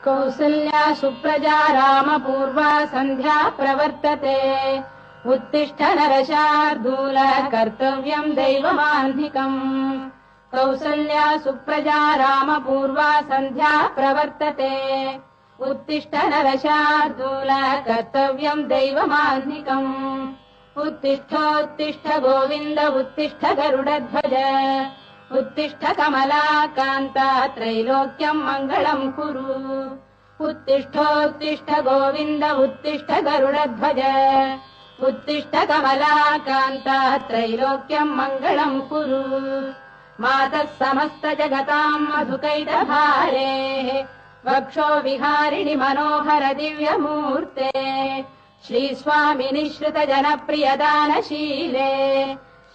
कौसल्या सुप्रजा रामपूर्वा सन्ध्या प्रवर्तते उत्तिष्ठ नरशार्दूल कर्तव्यम् दैवमान्धिकम् कौसल्या सुप्रजा रामपूर्वा सन्ध्या प्रवर्तते उत्तिष्ठ नरशार्दूल कर्तव्यम् दैवमान्धिकम् उत्तिष्ठोत्तिष्ठ गोविन्द उत्तिष्ठ गरुडध्वज उत्तिष्ठ कमलाकान्ता त्रैलोक्यम् मङ्गलम् कुरु उत्तिष्ठोत्तिष्ठ गोविन्द उत्तिष्ठ गरुडध्वज उत्तिष्ठ कमलाकान्ता त्रैलोक्यम् मङ्गलम् कुरु मातः समस्त जगताम् मधुकैटभारेः वक्षो विहारिणि मनोहर दिव्यमूर्ते श्रीस्वामिनि श्रुत जनप्रियदानशीले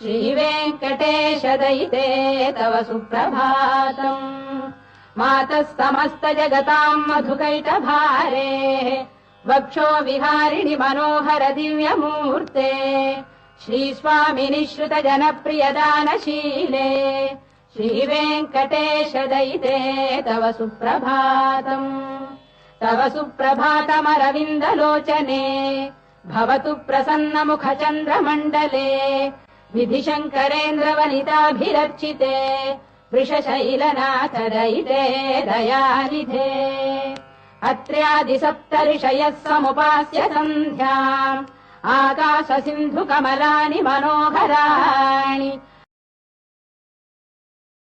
श्रीवेङ्कटेश दयिते तव सुप्रभातम् मातः समस्त जगताम् मधुकैटभारेः वक्षो विहारिणि मनोहर दिव्यमूर्ते श्रीस्वामिनि श्रुत जनप्रियदानशीले श्रीवेङ्कटेश दयिते तव सुप्रभातम् तव सुप्रभातमरविन्दलोचने भवतु प्रसन्नमुखचन्द्रमण्डले विधिशङ्करेन्द्रवनिताभिरर्चिते वृषशैलनाथ दयिते दयानिधे अत्र्यादिसप्तऋषयः समुपास्य सन्ध्याम् आकाश सिन्धु कमलानि मनोहराणि